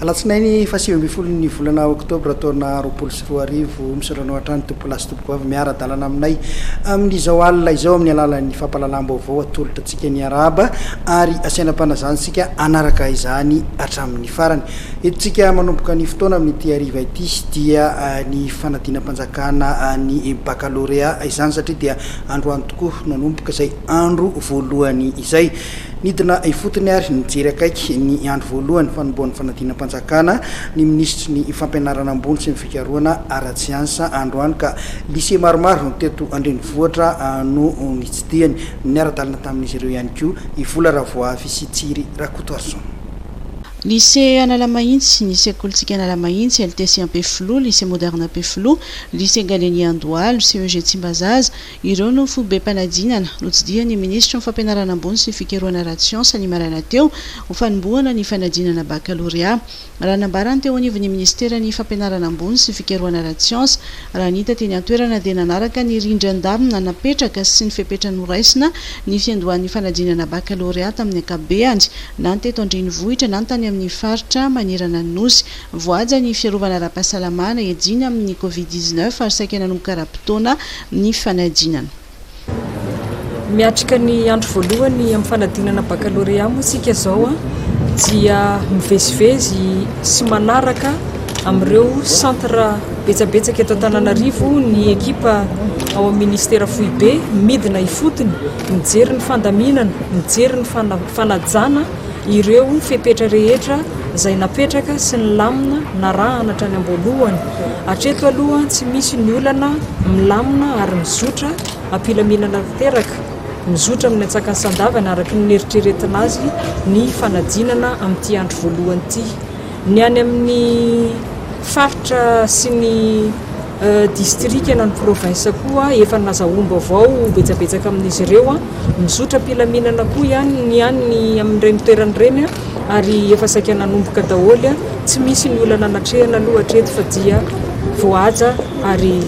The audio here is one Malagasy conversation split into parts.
alatsinainy fasivambifolo ny volana oktobra taona 2024 misorana hatrany tompolasy tompoko avy miara-dalana aminay amin'izao alina izao amin'ny alalan'ny fampahalalam-baovao atolotratsika ny araba ary asainam-panazantsika anaraka izany hatramin'ny farany etontsika manomboka ny fotoana amin'ity hariva ity dia ny fanadinam-panjakana ny baccalauréat izany satria dia androany tokoa nanomboka izay andro voalohany izay nidina ifotony ary nijery akaiky ny andro voalohany fanomboan'ny fanadinam-panjakana ny ministry ny fampianarana ambony sy ny fikarohana ara-tsiansa androany ka lycée maromaro no teto andrenivohitra no nitsidihany niara-dalana tamin'izy ireo ihany koa ivola Ravoafy sy Tsiry Rakotoarson. Lycée Analamahitsy, lycée Koltsika Analamahitsy, LTC Ampefilo, lycée moderne Ampefilo, lycée Galenie Andohalo, CEG Tsimbazaza, ireo no fobe mpanadinana notsidihany ministra ny fampianarana ambony sy fikarohana ara-tsiansa ny maraina teo ho fanombohana ny fanadinana baccalauréat. Raha nambarany teo anivon'ny ministera ny fampianarana ambony sy fikarohana ara-tsiansa raha nita teny an-toerana dia nanaraka ny rindran-damina napetraka sy ny fepetra noraisina ny fiandohan'ny fanadinana baccalauréat amin'ny ankabehany na ny teto andrenivohitra na ny tany amin'ny faritra manirana ny nosy voaja ny fiarovana ara-pahasalamana ejina amin'ny Covid-19 ary saika nanomboka ra-potoana ny fanadinana. Miatrika ny andro voalohany amin'ny fanadinana baccalauréat moa sika zao dia mivezivezy sy manaraka amin'ireo centre betsabetsaka eto Antananarivo ny ekipa ao amin'ny ministera foibe midina ifotony mijery ny fandaminana mijery ny fanajana ireo fepetra rehetra izay napetraka sy ny lamina narahana hatrany am-boalohany hatreto aloha tsy misy ny olana milamina ary mizotra ampilaminana teraka mizotra amin'ny atsakany sandavana araky ny eritreretina azy ny fanadinana amin'ity andro voalohany ity ny any amin'ny faritra sy ny district na ny province koa efa nazaomba avao betsabetsaka amin'izy ireo mizotra ampilaminana koa ihany ny amin'ireny toerany ireny ary efa saika nanomboka daholo tsy misy ny olana anatrehana aloha hatreto fa dia voaja ary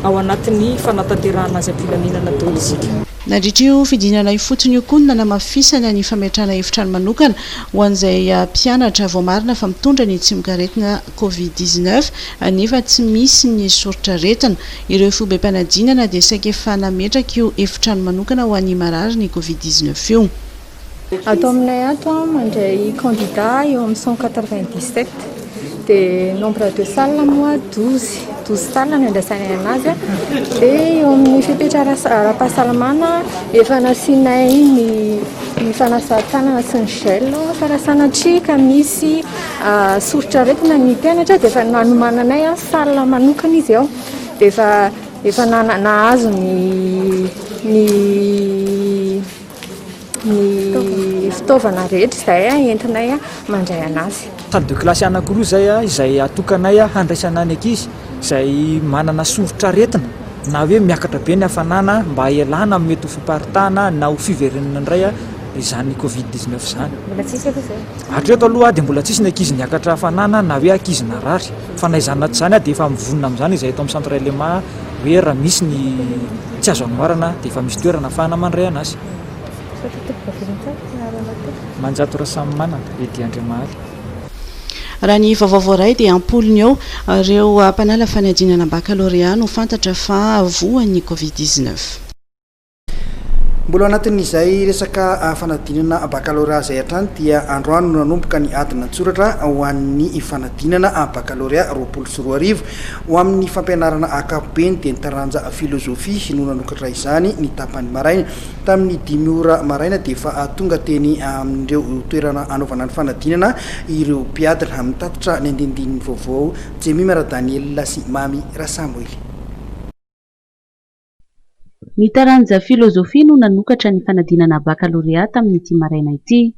ao anatin'ny fanatanterahana azy ampilaminana daholo isika. Nandritrio fidinana ifotony io koa nanamafisana ny fametrahana efitrano manokana ho an'izay mpianatra vao marina fa mitondra ny tsy mikaretina Covid-19 nefa tsy misy ny soritra retina ireo fobe mpanadinana dia saika efa nametraka io efitrano manokana ho an'ny marary ny Covid-19 io. Ato aminay ato mandray candidat eo amin'ny 197 dia nombre de salle moa 12 salle ny andrasanay anazy dia eo amin'ny fepetra ara-pahasalamana efa nasinay ny fanasan-tanana sy ny gel farasana trika misy soritra retina ny mpianatra dia efa nanomananay salle manokana izy ao dia efa nahazo ny fitaovana rehetra izay entinay mandray anazy. Salle de classe anankiroa zay izay atokanay handraisana ny ankizy izay manana soritra retina na hoe miakatra be ny hafanana mba hialana amin'ny mety ho fiparitana na ho fiverenana indray izany Covid-19 izany. Mbola tsisy aloha zay. Hatreto aloha dia mbola tsisy ny ankizy niakatra hafanana na hoe ankizy narary fa na izany nato izany dia efa mivonona amin'izany izay eto amin'ny centre élément hoe raha misy ny tsy azo anoharana dia efa misy toerana ahafahana mandray anazy. Manjato raha samy manana ety Andriamaly. Raha ny vaovao voaray dia ampolony eo ireo mpanala fanadinana baccalauréat no fantatra fa voan'ny Covid-19. Mbola anatin'izay resaka fanadinana baccalauréat izay hatrany dia androany no nanomboka ny adina an-tsoratra ho an'ny fanadinana baccalauréat 2024 ho amin'ny fampianarana ankapobeny dia ny taranja filozofia no nanokatra izany ny tapany maraina tamin'ny 5 ora maraina dia efa tonga teny amin'ireo toerana anaovana ny fanadinana ireo mpiadina mitatitra ny andinindininy vaovao Jemimara Daniel sy Mami Rasamoily. Ny taranja filozofia no nanokatra ny fanadinana baccalauréat amin'ity maraina ity.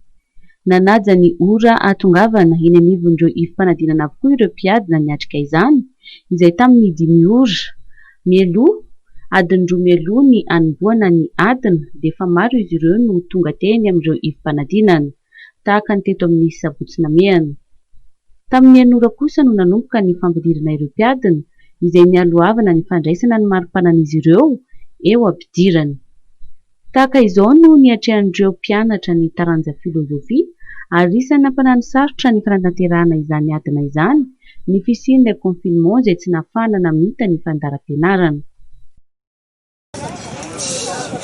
Nanaja ny ora atongavana eny anivon'ireo ifampanadinana avokoa ireo mpiadina niatrika izany izay tamin'ny 5 ora. Mialoha adiny 2 mialoha ny anombohana ny adina dia efa maro izy ireo no tonga teny amin'ireo ifampanadinana tahaka ny teto amin'ny Sabotsy Namehana. Tamin'ny 9 ora kosa no nanomboka ny fampidirana ireo mpiadina izay nialohavana ny fandraisana ny marim-panan'izy ireo eo ampidirana. Tahaka izao no niatrehan'ireo mpianatra ny taranja filozofia ary isany nampanano sarotra ny fanatanterahana izany adina izany ny fisian'ilay confinement izay tsy nafanana mita ny fandaram-pianarana.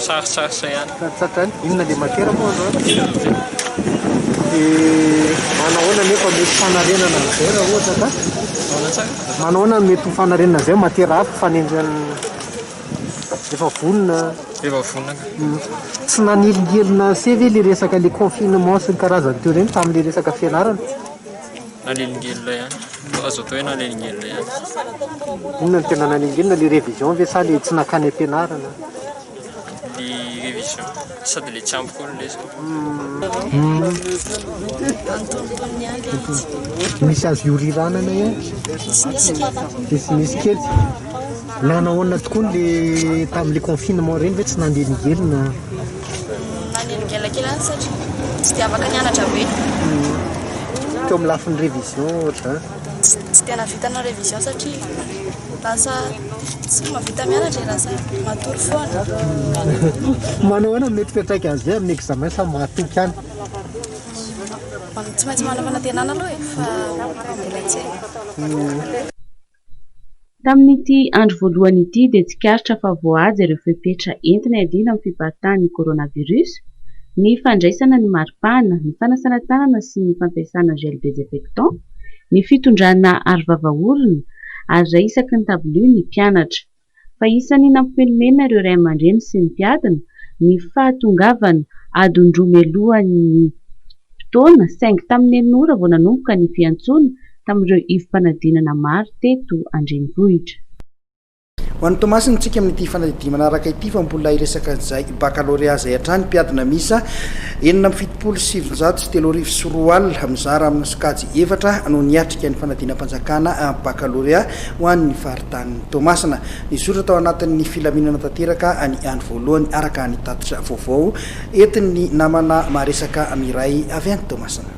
Sarosarotra ihany. Sarosarotra inona le matiera moa zao? Manahoana nefa mety fanarenana an'izay raha ohatra ka? Manahoana mety fanarenana zay matiera hafa fanenjany efa vonona. Efa vonona. Tsy naneligelina se ve le resaka le confinement sy ny karazany teo reny tamin'le resaka fianarana? Nanelingelina ihany. Azo atao hoe nanelingelina ihany. Inona no tena nanelingelina le révision ve sa le tsy nakany am-pianarana? Ny révision sady le tsy ampy koa no lesona. Misy azo ioriranana ihany? Misy kely. Nanahoana tokoa le tamin'le confinement reny ve tsy nandelingelina? Nanelingelina kely any satria tsy dia afaka nianatra be. Teo amin'ny lafin'ny révision ohatra? Tsy tena vita na révision satria lasa tsy mahavita mianatra lasa matory foana. Manahoana mety fiantraika azy amin'ny examen sa mahatoky any? Tsy maintsy manana fanantenana aloha fa mbola tsy hay. Tamin'ity andro voalohany ity dia tsikaritra fa voahaja ireo fepetra entina iadina amin'ny fibatan'ny coronavirus, ny fandraisana ny maripana, ny fanasana tanana sy ny fampiasana gel désinfectant, ny fitondrana arovava-orona ary raisaky ny tabilio ny mpianatra. Fa isany nampifenomenana ireo ray aman-dreny sy ny mpiadina ny fahatongavana adon-dromelohan'ny fotoana saingy tamin'ny enora vao nanomboka ny fiantsona tamin'ireo ivim-panadinana maro teto andrenivohitra. Ho an'ny Tomasina tsika amin'ity fanadidimana araka ity fa mbola iresaka izay baccalauréat izay hatrany mpiadina misa 773 mizara amin'ny sokajy 4 no niatrika ny fanadinam-panjakana baccalauréat ho an'ny faritany Tomasina. Nisoratra tao anatin'ny filaminana tanteraka ny andro voalohany araka ny tatitra vaovao entiny namana maresaka miray avy any Tomasina.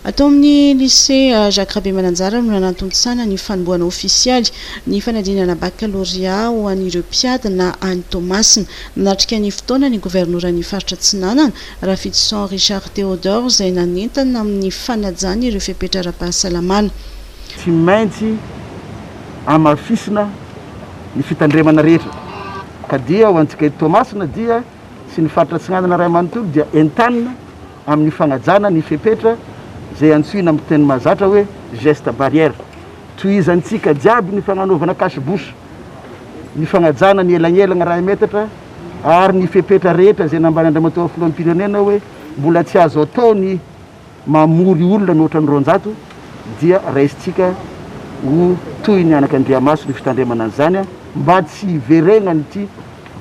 Atao amin'ny lycée Jacques Rabe Mananjara no nanantontsana ny fanombohana ofisialy ny fanadinana baccalauréat ho an'ireo mpiadina any Tomasina. Natrika ny fotoana ny governoran'ny faritra Tsinanana Rafitson Richard Théodore izay nanentana amin'ny fanajana ireo fepetra ara-pahasalamana. Tsy maintsy amafisina ny fitandremana rehetra ka dia ho antsika Tomasina dia sy ny faritra Tsinanana ray manontolo dia entanina amin'ny fanajana ny fepetra zay antsoina amin'ny teny mahazatra hoe geste barrière. Tohizantsika jiaby ny fagnanaovana cache-bouche, ny fagnajana ny elagnelagna raha metatra ary ny fepetra rehetra zay nambany andriamatoa filoham-pirenena hoe mbola tsy azo atao ny mamory olona mihoatra ny 200 dia raisitsika ho toy ny anak'Andriamaso ny fitandremana an'izany mba tsy hiveregna nyty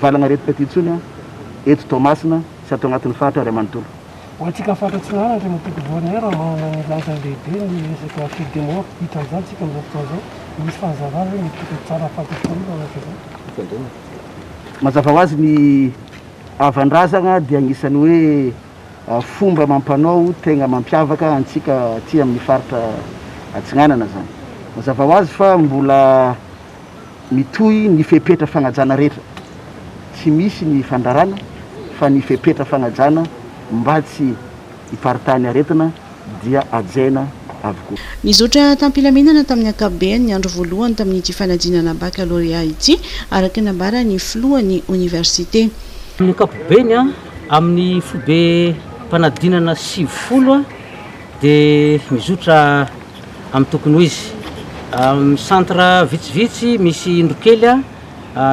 valagna retika ty intsony eto Tomasina sy atao agnatin'ny faritra ray manontolo. Ho antsika fantatsinana ndray matety voanera manana ny lanjany lehibe ny resaka fidemort hitan'izany tsika amin'izao fotoana zao misy fanazavana hoe mitety tsara fantatsinana anak'izao. Mazava ho azy ny avandrazana dia agnisan'ny hoe fomba mampanao tegna mampiavaka antsika aty amin'ny faritra Atsinanana zany. Mazava ho azy fa mbola mitohy ny fepetra fagnajana rehetra. Tsy misy ny fandarana fa ny fepetra fagnajana mba tsy hiparitany aretina dia ajaina avokoa. Nizotra tampilaminana tamin'ny ankapobeny ny andro voalohany tamin'ity fanadinana baccalauréat ity araka ny ambarany filohan'ny université. Amin'ny ankapobeny amin'ny fobe fanadinana 90 dia mizotra amin'ny tokony ho izy. Amin'ny centre vitsivitsy misy indrokely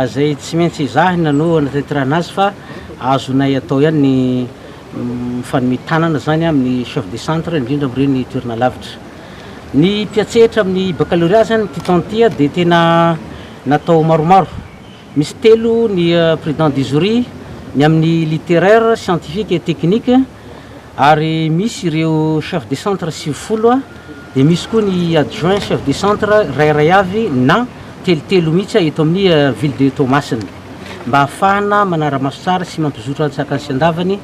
zay tsy maintsy izahina no anatanterahana azy fa azonay atao ihany ny fanometanana zany amin'ny chef de centre indrindra amin'ireny toerana lavitra. Ny mpiatsehatra amin'ny baccalauréat zany titantia dia tena natao maromaro. Misy 3 ny président du jury, ny amin'ny littéraire, scientifique et technique ary misy ireo chef de centre 90 dia misy koa ny adjoint chef de centre rairay avy na telotelo mihitsy eto amin'ny ville de Tomasina mba ahafahana manara-maso tsara sy mampizotra antsakany sy andavany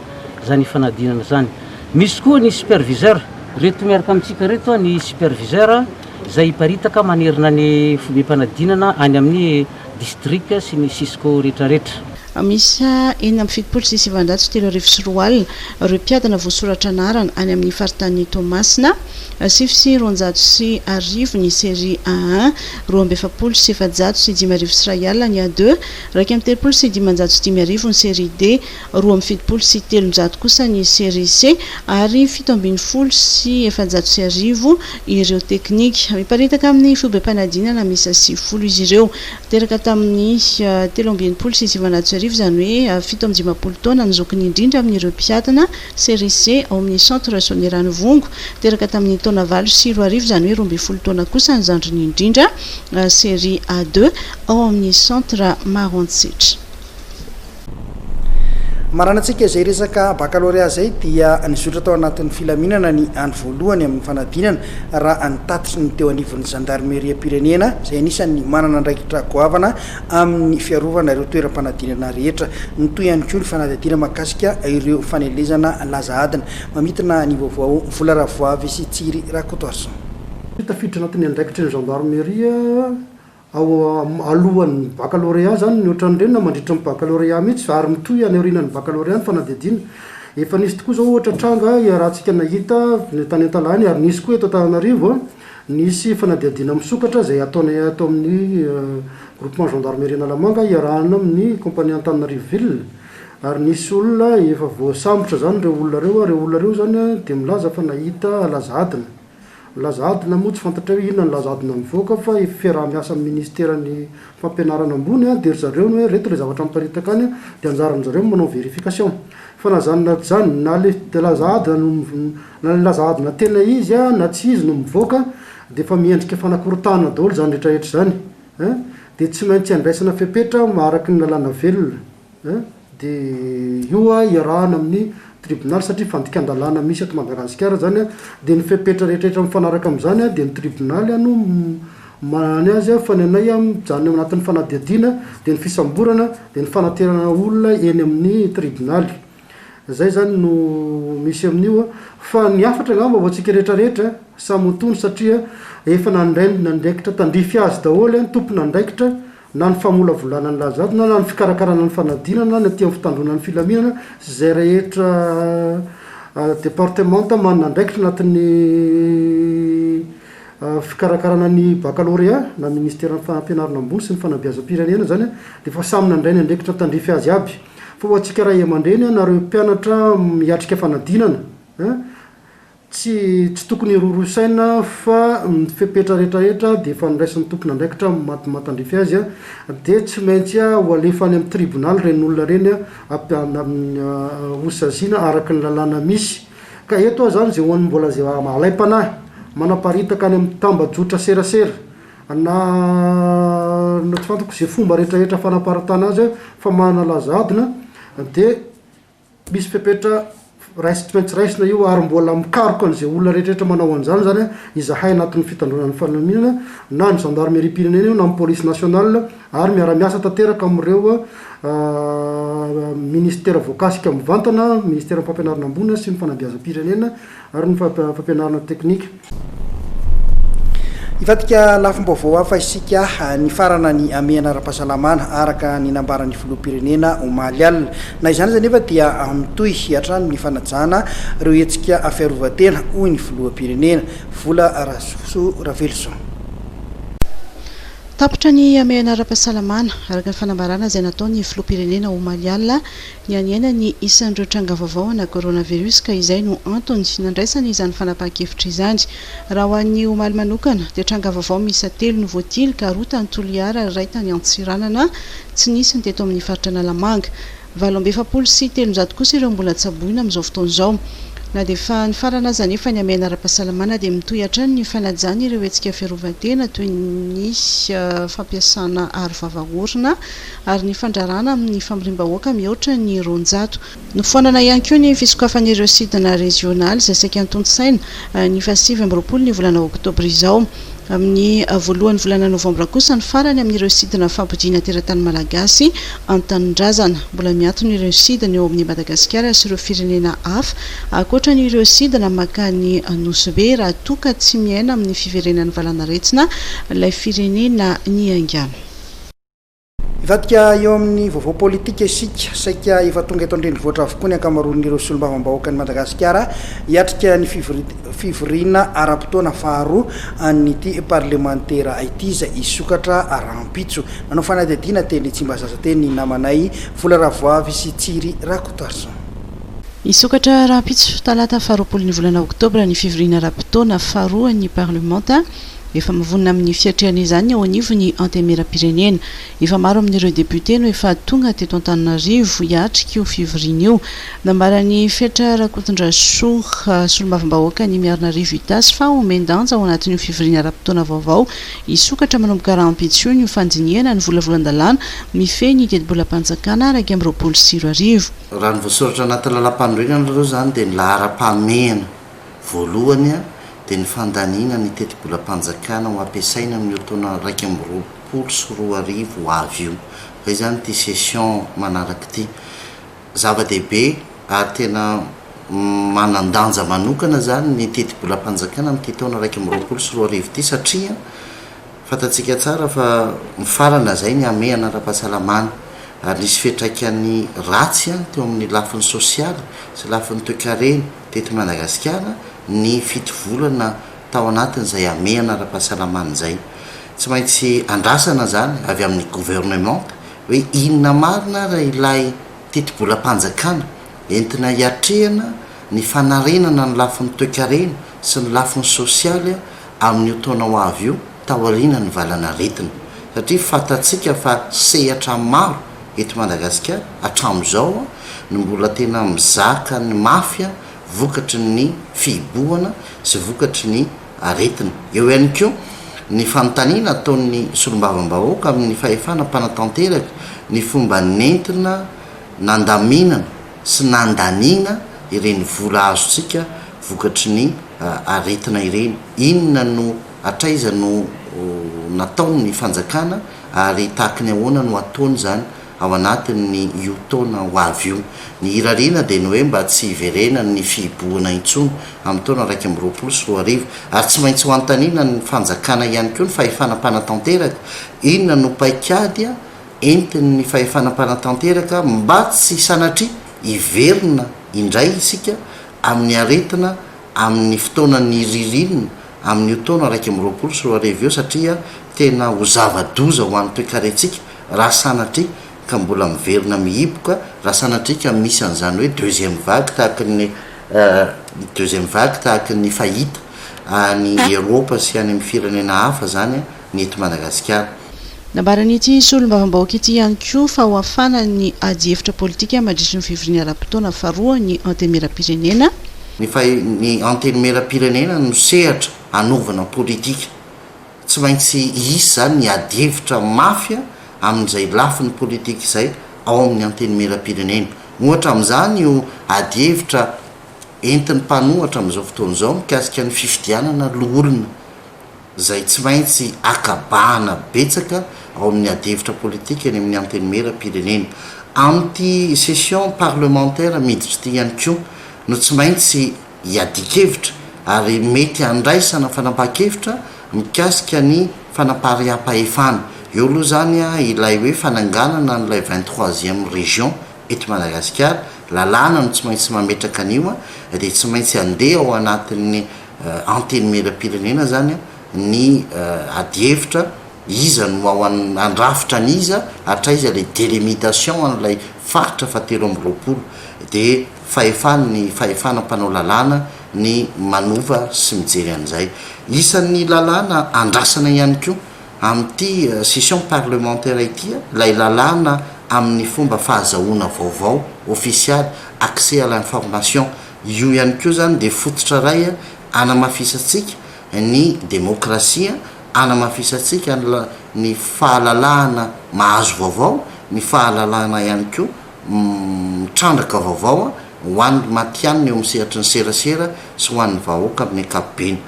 zany fanadinana zany. Misy koa ny superviseur, reto miaraka amintsika reto ny superviseur zay hiparitaka manerina ny fobe-panadinana any amin'ny district sy ny Cisco rehetrarehetra. misy enina amin'ny fitopolo sy sivanjato sy telo arivo sy roa alina ireo mpiadana voasoratra anarana any amin'ny faritany Tomasina, sivy sy roanjato sy arivo ny série A1, roa amby efapolo sy efajato sy dimy arivo sy ray alina ny A2, raika amby telopolo sy dimanjato sy dimy arivo ny série D, roa amby fitopolo sy telonjato kosa ny série C, ary fito ambin'ny folo sy efajato sy arivo ireo teknika. Miparitaka amin'ny fobem-panadinana misy sivifolo izy ireo, teraka tamin'ny telo ambin'ny sy sivanjato sy arivo, zany hoe fito amby dimapolo taona ny zokiny indrindra amin'ireo mpiadana série C ao amin'ny centre Sonirano Vongo, teraka tamin'ny taona valo sy roa arivo, zany hoe roa ambin'ny folo taona kosa ny zandriny indrindra série A2 ao amin'ny centre Maroantsetra. Maranantsika izay resaka baccalauréat zay dia nizotra tao anatin'ny filaminana ny any voalohany amin'ny fanadinana raha nitatitra ny teo anivon'ny gendarmerie pirenena izay anisan'ny manana andraikitra goavana amin'ny fiarovana ireo toeram-panadinana rehetra. Ny toy ihany koa ny fanadinana mahakasika ireo fanelezana laza adina. Mamitana ny vaovao Vola Ravoavy sy Tsiry Rakotoarson. Tafiditra anatin'ny andraikitra ny gendarmerie ao alohan'ny baccalauréat zany ny ohatran'ireny mandritra ny baccalauréat mihitsy ary mitohy any aorianan'ny baccalauréat ny fanadihadiana. Efa nisy tokoa zao ohatra tranga rahantsika nahita tany Antalany, ary nisy koa eto Antananarivo nisy fanadihadiana misokatra izay ataonay ato amin'ny groupement gendarmerie Analamanga iarahana amin'ny compagnie Antananarivo-Ville, ary nisy olona efa voasambotra zany reo olona reo zany dia milaza fa nahita lazadina. Lazadina moa tsy fantatra hoe inona ny lazadina mivoaka fa fiaraha-miasa amin'ny ministeran'ny fampianarana ambony dia zareo hoe reto le zavatra miparitaka any dia anjaran'zareo manao vérification fa na zany na zany na le lazadina tena izy na tsy izy no mivoaka dia fa miendrika fanakorotana daholo zany rehetrarehetra zany dia tsy maintsy andraisana fepetra maharaky ny lalàna velona dia io iarahana amin'ny tribunal satria fandikan-dalàna misy ato Madagasikara zany dia ny fepetra rehetrarehetra mifanaraka amin'izany dia ny tribunal no manany azy fa ny anay zany anatin'ny fanadihadiana dia ny fisamborana dia ny fanaterana olona eny amin'ny tribunal. Zay zany no misy amin'io fa ny afatra ngamba ho antsika rehetrarehetra samy tony satria efa nandraikitra tandrify azy daholo ny tompona andraikitra na ny famolavolana ny lazadina na ny fikarakarana ny fanadinana ny aty amin'ny fitandronan'ny filaminana sy zay rehetra départementa manana andraikitra anatin'ny fikarakarana ny baccalauréat na ministère fampianarana ambony sy ny fanabeazam-pirenena zany dia fa samy nandray ny andraikitra tandrify azy aby. Fa ho antsika raha aman-dreny nareo mpianatra miatrika fanadinana tsy tokony rorosaina fa fepetra rehetrarehetra dia efa niraisin'ny tompona andraikitra matandrify azy dia tsy maintsy ho alefa any amin'ny tribunal ren'olona reny hosaziana araka ny lalàna misy. Ka eto zany zay hoan'ny mbola zay malaim-panahy manaparitaka any amin'ny tambajotra serasera na tsy fantako zay fomba rehetrarehetra fanaparitana azy fa manana lazadina dia misy fepetra tsy maintsy raisina io ary mbola mikaroka an'izay olona rehetrarehetra manao an'izany zany izahay anatin'ny fitandronan'ny fanaminana na ny gendarmerie pirenena io na ny police nationale ary miara-miasa tanteraka amin'ireo ministère voakasika mivantana, ministère fampianarana ambony sy ny fanabeazam-pirenena ary ny fampianarana teknika. Ifatika lafim-baovao hafa isika ny farana ny amiana ara-pahasalamana araka ny nambaran'ny filoham-pirenena omaly alina. Na izany zany efa dia mitohy hiatrano ny fanajana ireo hetsika fiarovan-tena hoy ny filoham-pirenena. Vola Ravelso. Tapitra ny amiana ara-pahasalamana araka ny fanambarana izay nataony filoham-pirenena omaly alina ny aniaina ny isan'ireo tranga vaovao na coronavirus ka izay no antony nandraisana izany fanapahan-kevitra izany. Raha ho an'ny omaly manokana dia tranga vaovao miisa 3 no voatily ka 2 tany Toliara ary 1 tany Antsiranana tsy nisy ny teto amin'ny faritra Analamanga. 7 sy 300 kosa ireo mbola tsaboina amin'izao fotoana izao. Na dia fa ny farana aza nefa ny amiana ara-pahasalamana dia mitohy hatrany ny fanajana ireo hetsika fiarovan-tena toy ny fampiasana aro vava-orona ary ny fandrarana amin'ny famirim-bahoaka mihoatra ny 200. Nofoanana ihany koa ny fisokafan'ireo sidina regionaly izay saika antontosaina ny 7 ny volana oktobra izao. Amin'ny voalohany volana novambra kosa ny farany amin'ireo sidina fampidiana teratany malagasy antanindrazana. Mbola miantona ireo sidina eo amin'ny Madagasikara sy ireo firenena hafa ankoatra n'ireo sidina makany Nosbe raha toka tsy miaina amin'ny fiverenan'ny valanaretsina ilay firenena ny angano. ivadika eo amin'ny vaovao politika isika saika efa tonga eto andrenivohitra avokoa ny ankamaroan'ireo solombavambahoaka ny Madagasikara hiatrika ny fivoriana ara-potoana faharoa nyity parlementaire ity izay isokatra rahampitso nanao fanadihadiana teny Tsimbazaza teny namanay Vola Ravoavy sy Tsiry Rakotoarson. Isokatra rahampitso talata faharoapolo ny volana oktobra ny fivoriana ara-potoana faharoa ny parlementa efa mavonina amin'ny fiatrehana izany ao anivo ny antemera-pirenena efa maro amin'ireo député no efa tonga teto Antananarivo hiatrika io fivoriana io nambarany Fetra Rakotondrasoa solombavambahoaka ny Miarinarivo itasy fa omendanja ao anatin'io fivoriana ara-potoana vaovao isokatra manomboka rahampitso io ny fanjiniana ny volavolan-dalàna mifehy ny teti-bolam-panjakana araka amin'ny 24 raha ny voasoratra anaty lalam-panorenana reo zany dia ny lahara-pahamehana voalohany dia ny fandaniana ny teti-bolam-panjakana ho ampiasaina amin'ny taona 2024 ho avy io fa izany ty session manaraka ity zava-dehibe ary tena manandanja manokana zany ny teti-bolam-panjakana amin'ity taona 2024 ity satria fantatsika tsara fa mifarana zay ny amehana ara-pahasalamana ary nisy fiantraikany ratsy teo amin'ny lafiny sosialy sy lafiny toe-karena teto Madagasikara ny fito volana tao anatin'izay amehana ara-pahasalamana zay tsy maintsy andrasana zany avy amin'ny gouvernement hoe inona marina raha ilay teti-bolam-panjakana entina hiatrehana ny fanarenana ny lafiny toe-karena sy ny lafiny sosialy amin'ny taona ho avy io taoriana ny valana retina satria fantatsika fa sehatra maro eto Madagasikara hatramin'izao no mbola tena mizaka ny mafia vokatry ny fihibohana sy vokatry ny aretina eo ihany koa ny fanontaniana ataon'ny solombavambahoaka amin'ny fahefana mpanatanteraka ny fomba nentina nandaminana sy nandaniana ireny vola azontsika vokatry ny aretina ireny inona no atraiza no nataon'ny fanjakana ary tahaka ny ahoana no ataony zany ao anatin'ny io taona ho avy io ny hirariana dia ny hoe mba tsy hiverena ny fihibohana intsony amin'ny taona 2024 ary tsy maintsy ho antaniana ny fanjakana ihany koa ny fahefana-panatanteraka inona no paikady entiny ny fahefana-panatanteraka mba tsy sanatria hiverina indray isika amin'ny aretina amin'ny fotoanany ririnina amin'ny taona 2024 io satria tena ho zava-doza ho an'ny toe-karetsika raha sanatria ka mbola miverina mihiboka raha sanatrika misy an'izany hoe deuxième vague tahaka ny fahita any Eropa sy any amin'ny firenena hafa zany ny eto Madagasikara. Nambaran'ity solombavambahoaka ity ihany koa fa ho afana ny ady hevitra politika mandritra ny fivoriana ara-potoana faharoa ny antemera-pirenena ny antemera-pirenena no sehatra anovana politika tsy maintsy isy zany ny ady hevitra mafia amin'izay lafiny politika izay ao amin'ny antemera-pirenena ohatra amin'izany io ady hevitra entiny mpanohatra amin'izao fotoana izao mikasika ny fifidianana loholona zay tsy maintsy akabahana betsaka ao amin'ny ady hevitra politika eny amin'ny antemera-pirenena amin'ity session parlementaire miditra ity ihany koa no tsy maintsy hiadikevitra ary mety andraisana fanapaha-kevitra mikasika ny fanapaha-riam-pahefana eo aloha zany ilay hoe fananganana n'ilay 23e région eto Madagasikara lalàna no tsy maintsy mametraka an'io dia tsy maintsy andeha ao anatin'ny antemera-pirenena zany ny ady hevitra iza no ao andrafitra an'iza hatraiza le délimitation an'ilay faritra fahatelo amby roapolo dia fahefany fahefana mpanao lalàna ny manova sy mijery an'izay isan'ny lalàna andrasana ihany koa amin'ity session parlementaire ity lay lalàna amin'ny fomba fahazahoana vaovao official accès à l'information io ihany koa zany dia fototra ray anamafisatsika ny démocratie anamafisatsika ny fahalalahana mahazo vaovao ny fahalalahana ihany koa mitrandraka vaovao ho an'ny matianina eo amin'ny sehatry ny serasera sy ho an'ny vahoaka amin'ny ankapobeny.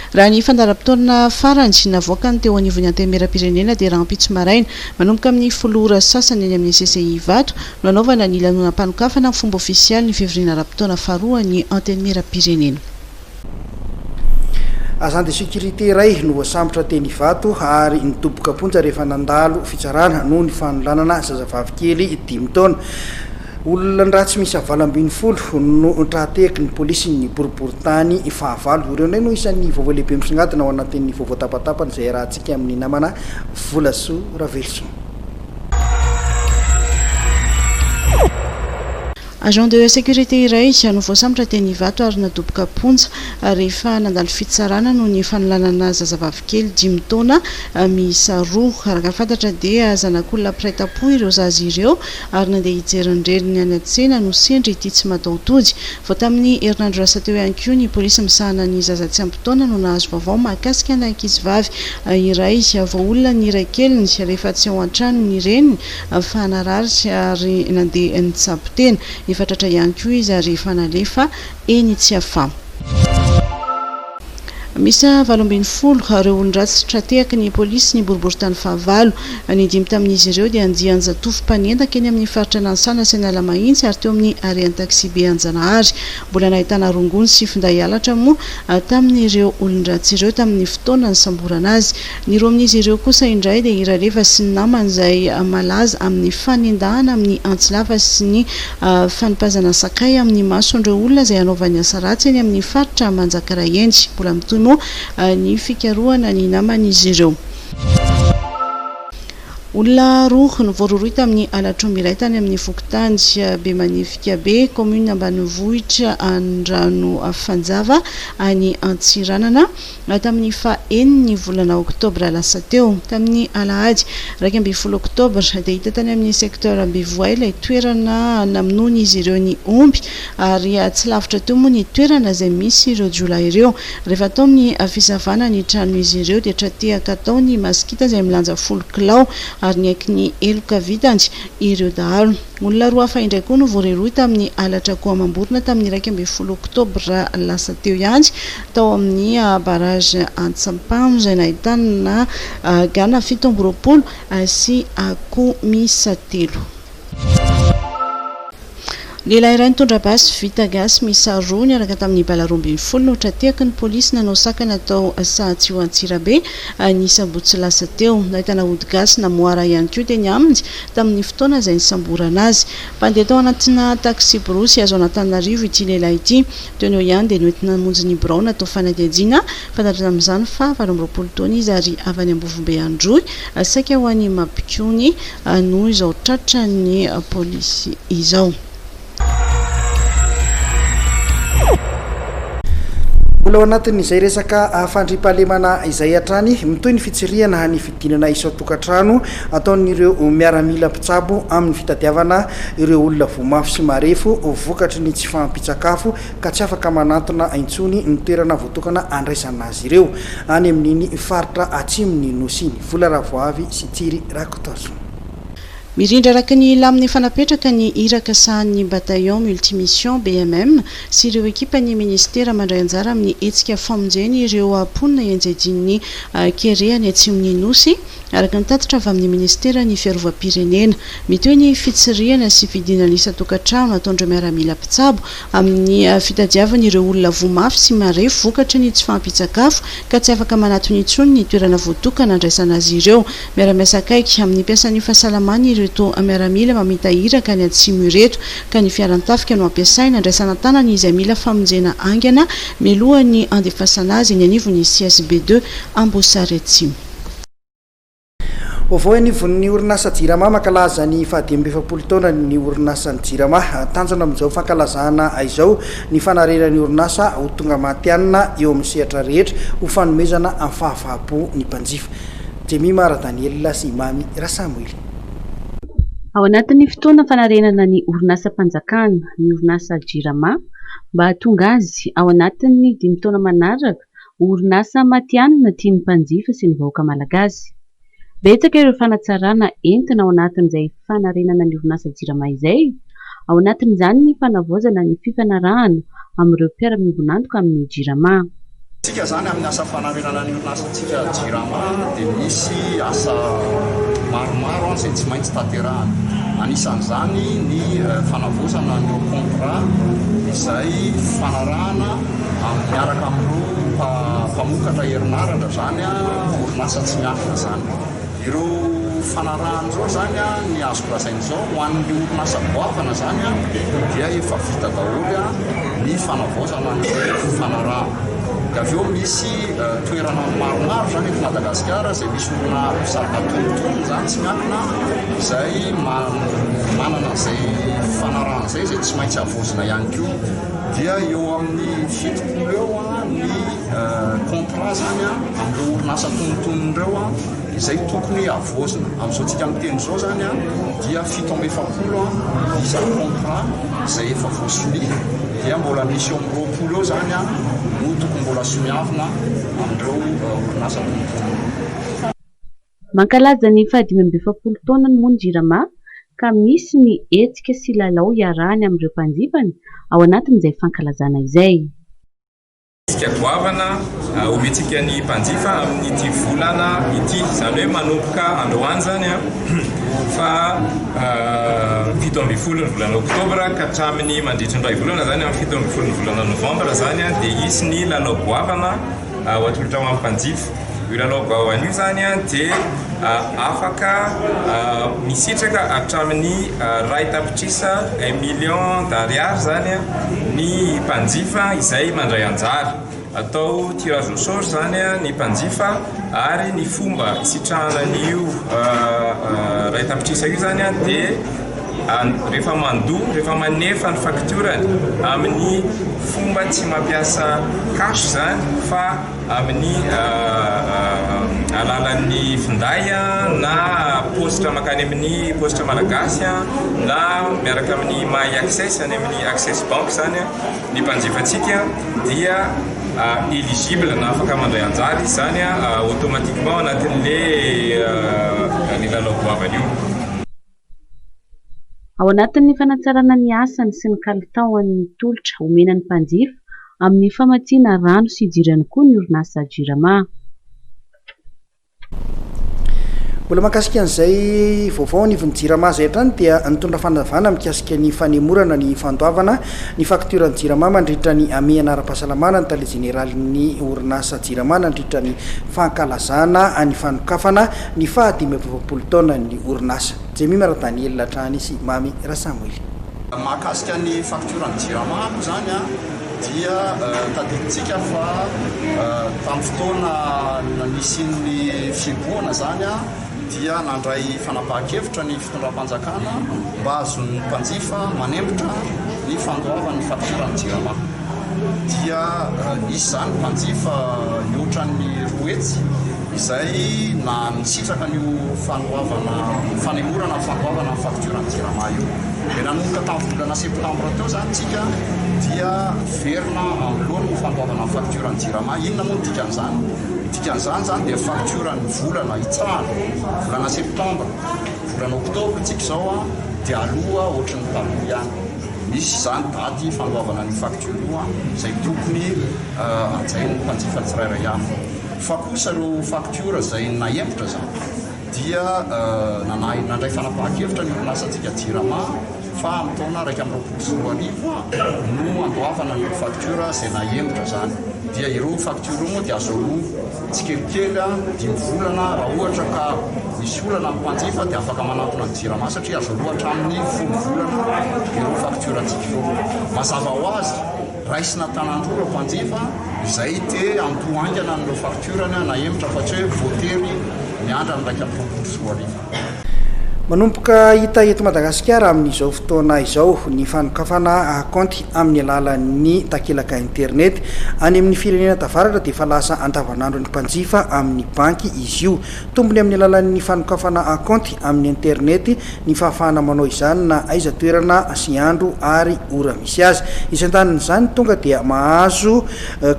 Raha ny fandaram-potoana farany sy navoakany teo anivon'ny antemera-pirenena dia Rahampitso Maraina manomboka amin'ny 10 ora sasany eny amin'ny CCI Vato no anaovana ny lanonam-panokafana amin'ny fomba ofisialy ny fivoriana ara-potoana faharoa ny antemera-pirenena. agent de sécurité iray no voasambotra teny Ivato ary nitoboka ponja rehefa nandalo fitsarana noho ny fanolanana zazavavy kely 5 taona. Olona ratsy misy avalam-biny folo no trateky ny polisy ny boriboritany fahavalo. Ireo ndray no isan'ny vaovao lehibe misongadina ao anatin'ny vaovao tapatapana izay rahantsika amin'ny namana Volasoa Ravelso. Agent de sécurité iray no voasambotra teny Ivato ary nadoboka ponja rehefa nandalo fitsarana no ny fanolanana zazavavy kely 5 taona miisa 2. Araka fantatra dia zanak'olona prêt-à-pot ireo zaza ireo ary nandeha hijery ny reniny any an-tsena no sendry ity tsy mataotody. Vao tamin'ny herinandro lasa teo ihany koa ny polisy misahana ny zaza tsy ampy taona no nahazo vaovao mahakasika ny ankizivavy iray vao olona ny iray keliny rehefa tsy ao an-trano ny reniny fa narary ary nandeha nitsabo tena. Efatratra ihany koa izy ary fanalefa eny tsy afam. Misy 20 ireo olon-dratsy trateaka ny polisy ny boriboritany fahavalo. Ny 5 tamin'izy ireo dia andiany zatovy mpanendaka eny amin'ny faritra Nansana sy Analamahitsy ary teo amin'ny arean'ny taxi be Anjanahary. Mbola nahitana rongony sy finday halatra moa tamin'ireo olon-dratsy ireo tamin'ny fotoana ny samborana azy. Ny roa amin'izy ireo kosa indray dia Iraleva sy ny namany izay malaza amin'ny fanendahana amin'ny Antsilava sy ny fanipazana sakay amin'ny mason'ireo olona izay anaovany asa ratsy eny amin'ny faritra Manjakarahenjy. Mbola mitono ny fikarohana ny naman'izy ireo. Olona roa no voaroroy tamin'ny alatromby iray tany amin'ny Fokontany be manifika be commune ambanivohitra Andrano Fanjava any Antsiranana tamin'ny faha-9 volana oktobra lasa teo. Tamin'ny alahady 12 oktobra dia hita tany amin'ny secteur Ambivoay ilay toerana namonoany izy ireo ny omby ary tsy lavitra teo moa ny toerana izay misy ireo jiolahy ireo. Rehefa tao ny fisavana ny trano izy ireo dia trateaka tao ny masikita izay milanja 10 kilao ary ny aiky ny eloka vitany ireo dahalo. Olona roa hafa indray koa no voareroy tamin'ny alatra Koamamborona tamin'ny 12 oktobra lasa teo ihany tao amin'ny barrage Antsampano izay nahitana gana 17 sy akoho miisa 3. Lehilahy iray nitondra basy vita gasy miisa 2 niaraka tamin'ny balarombinifolo no trateaka ny polisy nanao sakana tao Sahatsio Antsirabe ny sabotsy lasa teo. Nahitana ody gasy namoara ihany koa teny aminy tamin'ny fotoana izay nisamborana azy. Mpandeha tao anatina taxi borosy azo Antananarivo ity lehilahy ity. Teo eo ihany dia noentina namonjy ny birao natao fanadihadiana fantatra amin'izany fa 20 taona izy ary avy any Ambovombe Androy saika ho any Mapikony no izao tratra ny polisy izao. Mbola ao anatin'izay resaka fandriampahalemana izay hatrany mitoy ny fitsiriana ny fidinana isan-tokantrano ataon'ireo miaramila mpitsabo amin'ny fitadiavana ireo olona voamafy sy marefo vokatry ny tsy fampitsakafo ka tsy afaka manatona intsony ny toerana voatokana andraisana azy ireo any amin'iny faritra atsimony Nosy. Vola Ravoavy sy Tsiry Rakotoso. Mirindra araka ny lamin'ny fanapetraka ny iraka sahan'ny bataillon multimission BMM sy ireo ekipan'ny ministera mandray anjara amin'ny hetsika famonjeny ireo ponina enjedin'ny kerehany atsimony Nosy araka ny tatitra avy amin'ny ministera ny fiarovam-pirenena. Mitoy ny fitsiriana sy fidinana isan-tokantrano ataon'ireo miaramila mpitsabo amin'ny fitadiavana ireo olona voamafy sy marefo vokatry ny tsy fampitsakafo ka tsy afaka manatona intsony ny toerana voatokana andraisana azy ireo. Miara-miasa akaiky amin'ny mpiasan'ny fahasalamana ireto miaramila mamita iraka ny atsimo ireto ka ny fiarantafika no ampiasaina andraisana tanana izay mila famonjena angana mialohan'ny andefasana azy ny anivon'ny CSB2 Ambosary Atsimo. Vaovao anivon'ny orinasa Jirama mankalaza ny 17 taona ny orinasa ny Jirama tanjona amin'izao fankalazana izao ny fanareran'ny orinasa ho tonga matianina eo amin'ny sehatra rehetra ho fanomezana amin'ny fahavalo ny mpanjifa. Jemima Daniel sy Imamy Rasamoily. Ao anatin'ny fotoana fanarenana ny orinasa mpanjakana ny orinasa Jirama mba hahatonga azy ao anatin'ny 5 taona manaraka orinasa matianina tian'ny mpanjifa sy ny vahoaka malagasy. Betsaka ireo fanatsarana entina ao anatin'izay fanarenana ny orinasa Jirama izay. Ao anatin'izany ny fanavaozana ny fifanarahana amin'ireo mpiara-miombonantoka amin'ny Jirama. Tsika zany amin'ny asa fanarenana ny orinasantsika Jirama dia misy asa maromaro izay tsy maintsy tanterahana. Anisan'izany ny fanavaozana ny contrat izay fanarahana miaraka amin'ireo mpamokatra herinaratra zany a orinasa tsy miafina zany ireo fanarahany zao zany a ny azoko lazain'izao ho an'ny orinasa boavana zany a dia efa vita daholy a ny fanavaozana ny fanarahana da avy eo misy toerana maromaro zany eto Madagasikara zay misy olona mpisaraka tontono zany tsy miafina izay manana zay fanarahana zay tsy maintsy avozina ihany koa dia eo amin'ny 7 eo a ny contrat zany a amin'ireo orinasa tontonon'ireo a izay tokony avozina amin'izao tsika miteny zao zany a dia 7 isa contrat izay efa voasony dia mbola misy eo amin'ny 20 eo zany a no tokony mbola somiavina amin'ireo orinasa tontono. Mankalaza ny 27 taona ny Moa Jirama ka misy ny hetsika sy lalao iarahany amin'ireo mpanjifany ao anatin'izay fankalazana izay. Hetsika goavana omentsika ny mpanjifa amin'ity volana ity izany hoe manomboka androany zany a fa 17 ny volana oktobra ka hatramin'ny mandritra ny 2 volana zany amin'ny 17 ny volana novambra zany a dia hisy ny lalao goavana ho atolotra ho amin'ny mpanjifa. Io lalao goavana io zany a dia afaka misitraka hatramin'ny ray tapitrisa 1 million d'ariary zany a ny mpanjifa izay mandray anjara atao tirage au sort zany a ny mpanjifa ary ny fomba isitrahana an'io ray tapitrisa io zany a dia rehefa mandoa rehefa manefa ny fakturany amin'ny fomba tsy mampiasa cash zany fa amin'ny alalan'ny finday na positra makany amin'ny positra malagasy na miaraka amin'ny my access any amin'ny access bank zany ny mpanjifatsika dia éligible na afaka mandray anjara izy zany automatiquement anatin'le ny lalao goavana io. Ao anatin'ny fanatsarana ny asany sy ny kalitaon'ny tolotra omenan'ny mpanjifa amin'ny famatsiana rano sy jirany koa ny orinasa Jirama. Mbola mahakasika an'izay vaovao ny Jirama zay hatrany dia nitondra fanavana mikasika ny fanemorana ny fandoavana ny fakturan'ny Jirama mandritra ny amehana ara-pahasalamana ny tale generalin'ny orinasa Jirama nandritra ny fankalazana ny fanokafana ny 27 taona ny orinasa. Jemimara Daniel Latrany sy Mami Rasamuel. Mahakasika ny fakturan'ny Jirama zany a dia tadiditsika fa tamin'ny fotoana nisy ny fiboana zany a dia nandray fanapahan-kevitra ny fitondram-panjakana mba azon'ny mpanjifa manembotra ny fandoavan'ny fakturan'ny Jirama. Dia isy zany mpanjifa mihoatran'ny roetsy izay na nisitraka n'io fanemorana fandoavana ny fakturan'ny Jirama io. Dia nanomboka tamin'ny volana septambra teo zany tsika dia verina amin'lohan'ny fandoavana ny fakturan'ny Jirama. Inona moa dikan'izany? Dikan'izany zany dia fakturan'ny volana itsahana volana septambra volana oktobra tsika zao dia aloha ohatran'ny taloha ihany. Misy zany daty fandoavana ny faktura io izay tokony hajain'ny mpanjifa tsirairay hafa. Fa kosa ireo faktura izay nahembotra zany dia nandray fanapahan-kevitra ny orinasantsika Jirama fa amin'ny taona 2024 no andoavana ny faktura izay nahembotra zany. Dia ireo faktura moa dia azo aloha tsikelikely 5 volana raha ohatra ka misy olana amin'ny mpanjifa dia afaka manatona ny Jirama satria azo aloha hatramin'ny 10 volana ireo faktura tsika ireo. Mazava ho azy raisina tanandro ireo mpanjifa izay dia antohaingana n'ireo fakturany nahembotra fa tsy hoe voatery miandra ny 2024. Manomboka hita eto Madagasikara amin'izao fotoana izao ny fanokafana akaonty amin'ny alalan'ny takelaka internet any amin'ny firenena tavaratra dia fa lasa andavanandro ny mpanjifa amin'ny banky izy io. Tombony amin'ny alalan'ny fanokafana akaonty amin'ny internet ny fahafahana manao izany na aiza toerana sy andro ary ora misy azy. Isan-tanin'izany tonga dia mahazo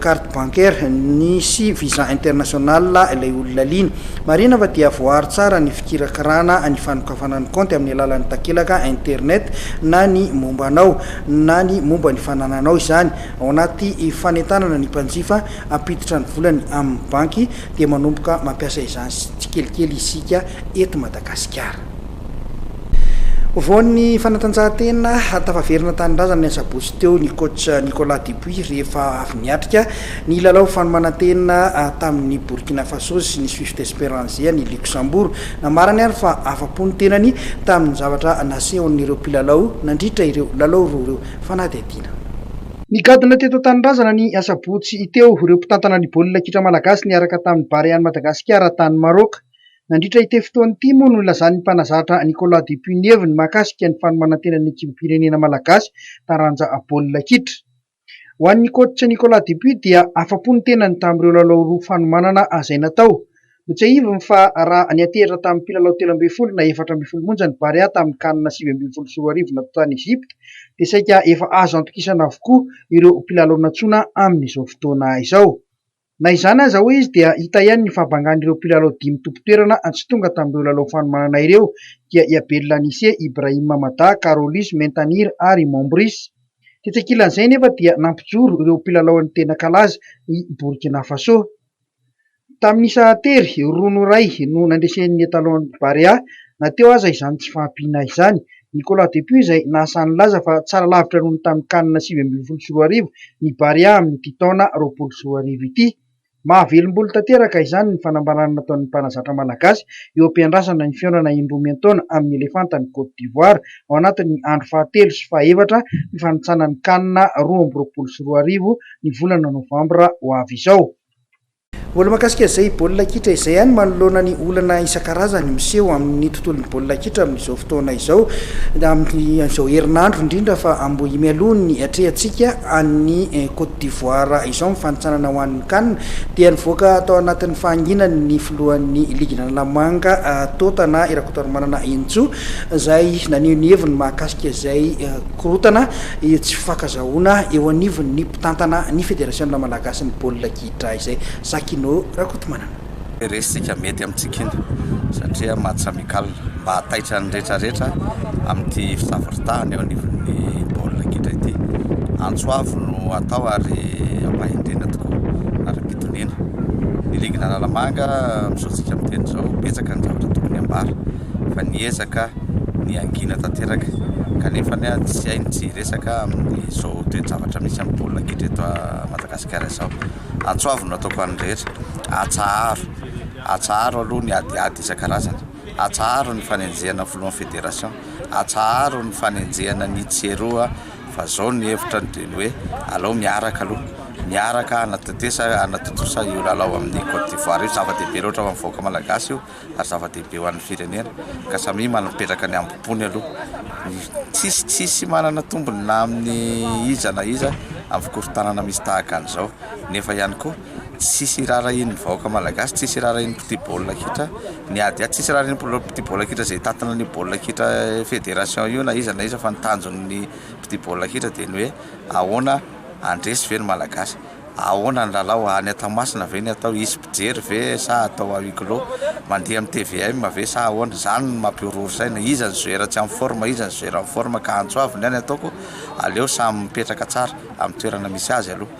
carte bancaire nisy visa international ilay olona liny. Marina fa dia voary tsara ny fikirakarana ny fanokafana fanany compte amin'ny alalan'ny takelaka internet na ny mombanao na ny momba ny fanananao izany ao anaty fanentanana ny mpanjifa apiditra ny volany amin'ny banky dia manomboka mampiasa izany tsikelikely isika eto Madagasikara. voan'ny fanatanjahantena tafaverina tanindrazana ny asabotsy teo ny coach Nicolas Dupuis rehefa avy niatrika ny lalao fanomanantena tamin'ny Burkina Faso sy ny Swift Esperance ny Luxembourg namarany ary fa afapony tenany tamin'ny zavatra nasehon'ireo mpilalao nandritra ireo lalao roa ireo fanadihadiana. Nigadona teto tanindrazana ny asabotsy teo ireo mpitantana ny baolina kitra malagasy niaraka tamin'ny Bariany Madagasikara tany Maroka. Nandritra ity fotoana ity moa no nilazan'ny mpanazatra Nicolas Dupuis ny heviny mahakasika ny fanomanantena ny ekipim-pirenena malagasy taranja baolina kitra. Ho an'ny coach Nicolas Dupuis dia afapony tenany tamin'ireo lalao roa fanomanana izay natao. No tsy ahivony fa raha niatehatra tamin'ny mpilalao 13 na 14 monja ny Barea tamin'ny kanina 2024 natao tany Egypte dia saika efa azo antokisana avokoa ireo mpilalao natsoina amin'izao fotoana izao. Na izany aza hoe izy dia hita ihany ny fahabangan'ireo mpilalao 5 tompo-toerana tsy tonga tamin'ireo lalao fanomanana ireo dia Iabel Lanissé, Ibrahim Mamada, Carolis Mentanir ary Mombris. Tetsakilan'izay nefa dia nampijoro ireo mpilalao ny tena kalaza i Burkina Faso. Tamin'ny sahatery rono ray no nandresen'ny etalohan'ny Barea nateo aza izany tsy fahampiana izany. Nicolas Dupuis izay nahasa'ny laza fa tsara lavitra noho ny tamin'ny kanina 2024 ny Barea amin'ny taona 2024 ity. Mahavelom-bolo tanteraka izany ny fanambarana nataon'ny mpanazatra malagasy eo am-piandrasana ny fihaonana indromian-taona amin'ny elefanta ny Côte d'Ivoire ao anatin'ny andro 7 sy 9 ny fanitsanan'ny kanina 2024 ny volana novambra ho avy izao. Vola makasika izay baolina kitra izay ihany manoloana ny olana isan-karazany miseho amin'ny tontolon'ny baolina kitra amin'izao fotoana izao amin'izao herinandro indrindra fa ambo imialoha ny atrehantsika any Côte d'Ivoire izao mifanitsanana ho an'ny kanina dia nivoaka atao anatin'ny fahanginany ny filohan'ny ligina lamanga totana irakotaromanana intso izay naneho ny heviny mahakasika izay korotana tsy fakazahoana eo anivon'ny mpitantana ny fédération malagasy ny baolina kitra izay resika mety amintsika iny satria matsamikal mba hataitra ny rehetrarehetra amin'ity fisafiritahany eo anivon'ny baolina kitra ity antsoavo no atao ary ampahindrena tokoa ary mpitonena ny ligina lalamanga misaotsika amin'ny teny zao betsaka ny zavatra tokony ambara fa niezaka ny angina tanteraka kanefa ny tsy hainy tsy resaka amin'izao toe-javatra misy amin'ny baolina kitra eto Madagasikara izao. Antsoavo no ataoko an'ny rehetra atsaharo aloha ny adiady isan-karazany, atsaharo ny fanenjehana filohan'ny fédération, atsaharo ny fanenjehana ny tseroa fa zao ny hevitra ny hoe alao miaraka aloha miaraka anatotosa io lalao amin'ny Côte d'Ivoire io zava-dehibe loatra amin'ny vahoaka malagasy io ary zava-dehibe ho an'ny firenena ka samy manampetraka ny ambopony aloha tsisy manana tombony na amin'ny iza na iza amin'ny fikorontanana misy tahaka an'izao nefa ihany koa tsisy rara iny vahoaka malagasy tsisy rara iny petit baolina kitra ny ady tsisy rara iny petit baolina kitra zay tatana ny baolina kitra fédération io na iza fa ny tanjon'ny petit baolina kitra dia ny hoe ahoana andresy ve ny malagasy ahoana ny lalao any Atamasina ve ny atao isy pijery ve sa atao huis-clos mandeha amin'ny TVM ve sa ahoana zany ny mampiorory saina iza ny zoera tsy amin'ny forme iza ny zoera amin'ny forme ka antsoavy ny any ataoko aleo samy mipetraka tsara amin'ny toerana misy azy aloha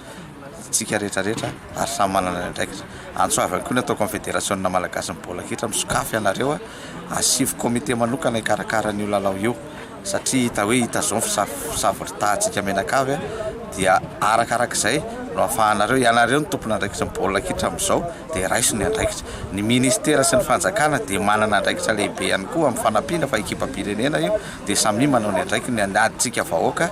tsika rehetrarehetra ary samy manana andraikitra antsoavy ihany koa ny ataoko amin'ny fédération malagasy ny baolina kitra misokafy ianareo asivy komite manokana hikarakara an'io lalao io satria hita hoe hita zao fisafirintahantsika menakavy dia arakarak'izay no ahafahanareo ianareo ny tompona andraikitra ny baolina kitra amin'izao dia raiso ny andraikitra ny ministera sy ny fanjakana dia manana andraikitra lehibe ihany koa amin'ny fanampiana fa ekipam-pirenena io dia samy manao ny andraikiny ny adintsika vahoaka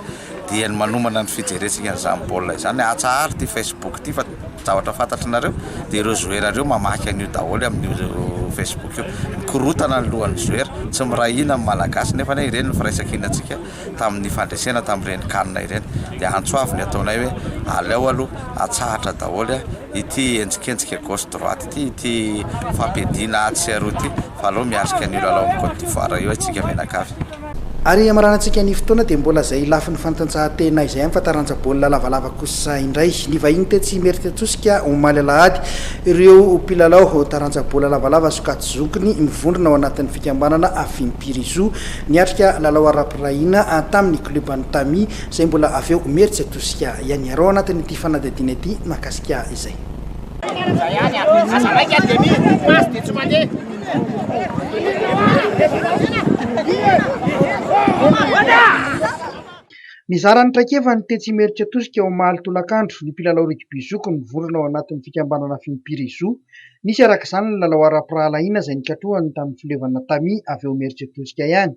dia ny manomana ny fijerentsika n'izany baolina izany atsahary ty Facebook ty fa zavatra fantatranareo dia ireo zoerareo mamaky an'io daholo amin'io Facebook io mikorotana ny lohan'ny zoera tsy mirahina amin'ny malagasy nefa ny ireny ny firaisankinatsika tamin'ny fandresena tamin'ireny kanina ireny dia antsoavy ny ataonay hoe aleo aloha atsahatra daholo ity entsikentsika gauche droite ity fampiadiana atsy ty fa aloha miarika an'io lalao amin'ny Côte d'Ivoire io atsika menakavy. Ary amaranantsika ny fotoana dia mbola izay lafin'ny fanatanjahantena izay amin'ny fataranja baolina lavalava kosa indray ny vahiny tetsy mery tetsosika omaly alahady ireo mpilalao taranja baolina lavalava sokaty zokiny mivondrona ao anatin'ny fikambanana Afimpirizou niatrika lalao ara-pirahina tamin'ny club Antami izay mbola avy eo mery tetsosika ihany ary ao anatin'ity fanadihadiana ity mahakasika izay. Nizarany traikefa ny tetsy meritra tosika ao mahaly tolakandro ny mpilalao rugby zoko nivorona ao anatin'ny fikambanana Fimpirizo. Nisy araka izany ny lalao ara-pirahalahiana izay nikatrohany tamin'ny filevana Tami avy ao meritra tosika ihany.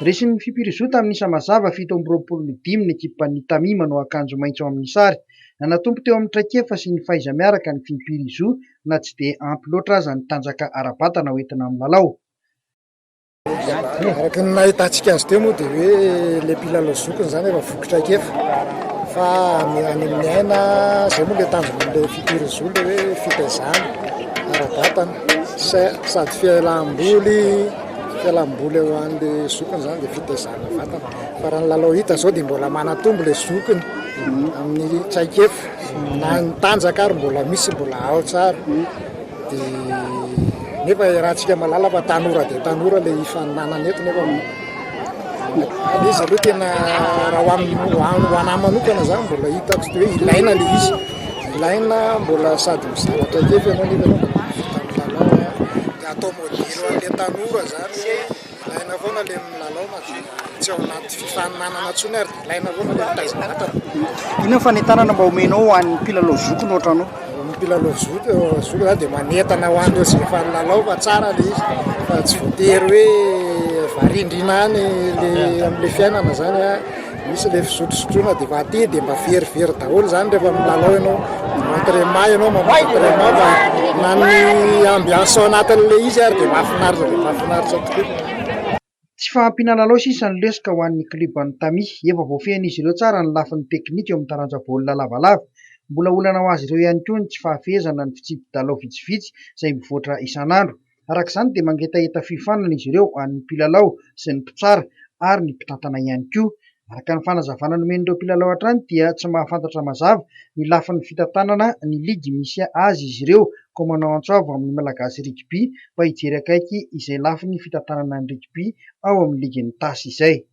Resin'ny Fimpirizo tamin'ny isa mazava 7-25 ny ekipan'ny Tami manao akanjo maitso amin'ny sary. Nanatompo teo amin'ny traikefa sy ny faiza miaraka ny Fimpirizo na tsy dia ampy loatra aza ny tanjaka ara-batana hoentina amin'ny lalao. Araka ny nahitantsika azy teo moa dia hoe le mpilalao zokony zany efa voky traikefa fa any amin'ny aina zay moa le tanjona le Fimpirizo le hoe fitaizana ara-batana sady fialamboly eo an'le zokony zany dia fitaizana vatana fa raha ny lalao hita zao dia mbola manatombo le zokony amin'ny traikefa na ny tanjaka ary mbola misy mbola ao tsara dia nefa rahantsika malala fa tanora dia tanora le ifananana eto nefa izy aloha tena raha ho anahy manokana zany mbola hitako hoe ilaina le izy ilaina mbola sady mizara traikefa ianao nefa lalao dia atao modelo an'le tanora zany ilaina foana le milalao na tsy ao anaty fifaninanana ntsony ary dia ilaina foana le mitaizana vatana. Inona ny fanentanana mba omenao ho an'ny mpilalao zoko no ohatranao? Ny mpilalao zoko zany dia manentana ho an'ireo izay efa lalao fa tsara le izy fa tsy voatery hoe varindrina any le amin'le fiainana zany misy le fisotrosotrona dia vaty dia mba verivery daholo zany rehefa milalao ianao entraînement ianao entraînement na ny ambiance ao anatin'le izy ary dia mahafinaritra tokoa. Tsy fahampiana lalao sisa ny lesika ho an'ny kluban'ny Tami. Efa voafehin'izy ireo tsara ny lafin'ny teknika eo amin'ny taranja baolina lavalava. Mbola olana ho azy ireo ihany koa ny tsy fahafehezana ny fitsididalao vitsivitsy izay mivoatra isan'andro. Araka izany dia mangetaheta fifanana izy ireo an'ny mpilalao sy ny mpitsara ary ny mpitantana ihany koa. Araka ny fanazavana nomen'ireo mpilalao hatrany dia tsy mahafantatra mazava ny lafin'ny fitantanana ny ligy misy azy izy ireo ko manao antsoavo amin'ny malagasy rugby mba hijery akaiky izay lafin'ny fitantanana ny rugby ao amin'ny ligin'ny tasy izay.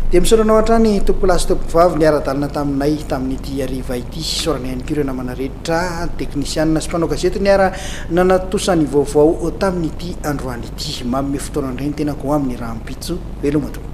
Dia misaoranao hatrany tompolasy tompovavy ny ara-dalana taminay tamin'ity hariva ity. Saorana ihany koa ireo namana rehetra teknisianina sy mpanao gazety ny ara nanatosany vaovao tamin'ity androany ity. Manome fotoana indray ny tenako amin'ny raha mipitso veloma tokoa.